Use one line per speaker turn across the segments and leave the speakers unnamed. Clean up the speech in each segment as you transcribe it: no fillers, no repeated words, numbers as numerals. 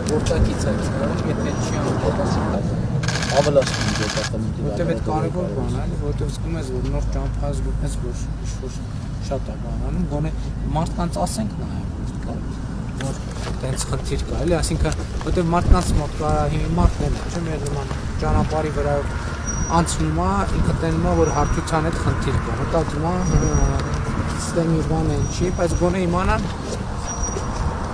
Գործակից է, եթե չի
ավելացնում դեպարտամենտի
որտեվ այդ կարևոր բան է, որտեվ զգում ես, որ նոր ճամփա զգում ես, որ ինչ-որ շատ է բանանում, գոնե մարդկանց ասենք նաև, որ տենց խնդիր կա, էլի, այսինքն, որտեվ մարդկանց մոտ կա մարդն է, չէ՞, մեր նման ճանապարհի վրայով անցնում է, ինքը տենում է, որ հարթության հետ խնդիր կա, մտածում է, սիստեմի բանը չի, բայց գոնե իմանան,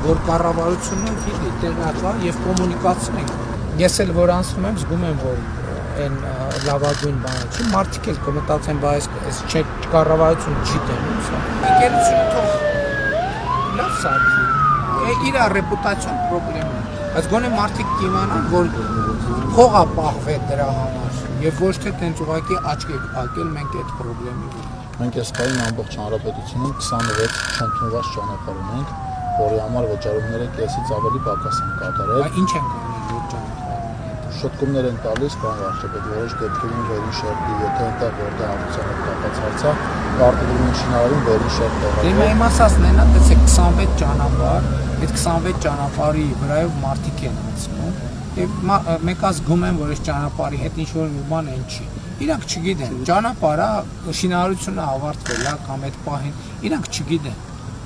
որ կառավարությունը գիտի տեղյակ է եւ կոմունիկացիան ենք։ Ես էլ որ անցնում եմ, զգում եմ, որ այն լավագույն բանը չի, մարդիկ էլ կմտածեն, բայց այս կառավարությունը չի տենում, սա։ Ընկերությունը թող լավ սարքի, իր ռեպուտացիոն պրոբլեմ է, բայց գոնե մարդիկ կիմանան, որ փող է պահվել դրա համար եւ ոչ թե տենց ուղղակի աչք եք փակել մենք այդ պրոբլեմի վրա։
Մենք այս պահին ամբողջ հանրապետությունում 26 չընդունված ճանապարհ ունենք, որի համար վճարումները կեսից ավելի պակաս են կատարել։
Ինչ են կանել որ ճանապարհը։
Շտկումներ են տալիս, բան վարչապետ, որոշ դեպքերում վերին շերտի, եթե այնտեղ որտեղ արդյունքն է կապած հարցը, արտադրում են շինարարին վերին շերտ տեղադրել։
Դե իմ ասածն է, նա տեսեք 26 ճանապարհ, այդ 26 ճանապարհի վրայով մարդիկ են անցնում, եւ մեկ ազգում են, որ այս ճանապարհի հետ ինչ որ մի բան են չի։ Իրանք չգիտեն, ճանապարհը շինարարությունը ավարտվել է կամ այդ պահին, իրանք չգիտեն։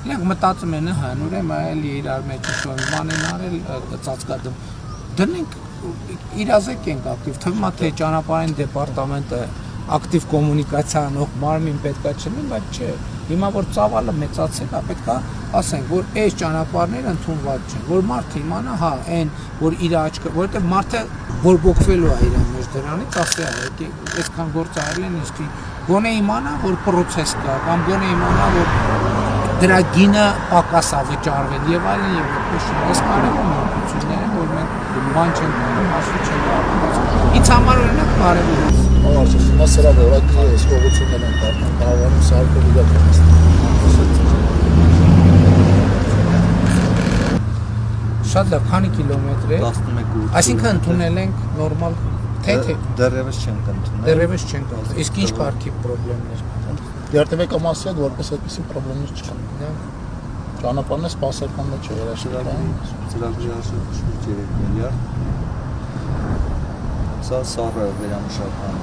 Իրանք մտածում են, հա, ուրեմն այլ իրար մեջ ինչ-որ բան են արել, ծածկադում։ Դնենք իրազեկենք ակտիվ, թվում է թե ճանապարհային դեպարտամենտը ակտիվ կոմունիկացիա անող մարմին պետքա չլինի, բայց չէ։ Հիմա որ ծավալը մեծացել է, պետքա ասենք, որ այս ճանապարհները ընդունված չեն, որ մարդը իմանա, հա, այն, որ իր աչքը, որովհետև մարդը բորբոքվելու է իր մեջ դրանից, ասի է, այսքան գործ արել են, իսկ գոնե իմանա, որ պրոցես կա, կամ գոնե իմանա, որ դրա գինը պակաս է վճարվել եւ այլն եւ այլն։ Այս կարևոր նորություններ են, որ մենք բան չենք անում, ասում չենք։ Ինձ համար օրինակ կարևոր է։
Ահա, հիմա սրա որակի այս կողություններն են դառնում, կառավարում սարքել իրականացնել։
Շատ լավ, քանի կիլոմետր է։
11
Այսինքն ընդունել ենք նորմալ թե
դեռևս չենք ընդունել։
Դեռևս չենք ընդունել։ Իսկ ինչ կարգի խնդիրներ կան։
Երթևեկամասի հետ որպես այդպիսի խնդիրներ չկան։ Ճանապարհն է սպասարկման մեջ է երաշիվային
ծրագրի շուրջ 3 միլիարդ։ Սա սառը վերամշակման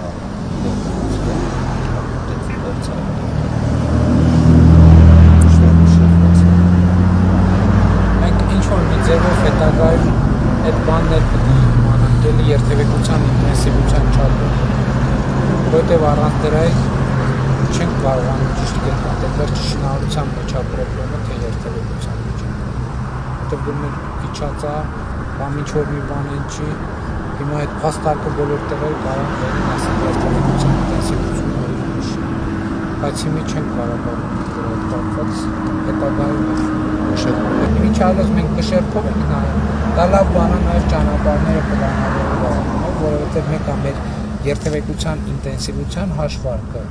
Մենք ինչ-որ մի ձևով հետագայում այդ բաններ պիտի իմանանք, էլի երթևեկության ինտենսիվության չափը, որովհետև առանց դրա չենք կարողանում ճիշտ գտնել վերջի շինարարության մեջ է պրոբլեմը, թե երթևեկության մեջ է։ Որտև գնում իջած է, կամ ինչ-որ մի բան են չի, հիմա այդ փաստարկը բոլոր տեղերը կարող են ասել երթևեկության ինտենսիվությունը ուրիշ, բայց հիմա չենք կարողանում դրա հետ կապված հետագայում շերտել։ Ինչ այլոց մենք կշերտով ենք նայում, դա լավ բան է նաև ճանապարհները պլանավորելու, որովհետև մեկ է մեր երթևեկության ինտենսիվության հաշվարկը,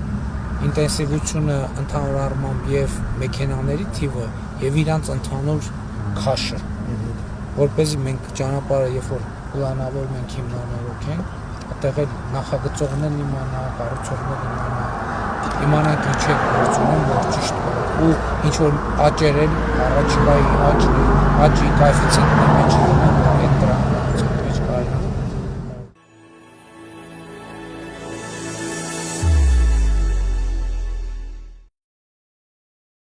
ինտենսիվությունը ընդհանուր առմամբ եւ մեքենաների թիվը եւ իրանց ընդհանուր քաշը, որպեսզի մենք ճանապարհը երբ որ պլանավորում ենք հիմնանորոգենք, այդտեղ էլ նախագծողներն իմանա, կառուցողներն իմանանք ինչ է գործում, որ ճիշտ ու ինչ որ աճեր են առաջիկայի աճի կոեֆիցիենտների մեջ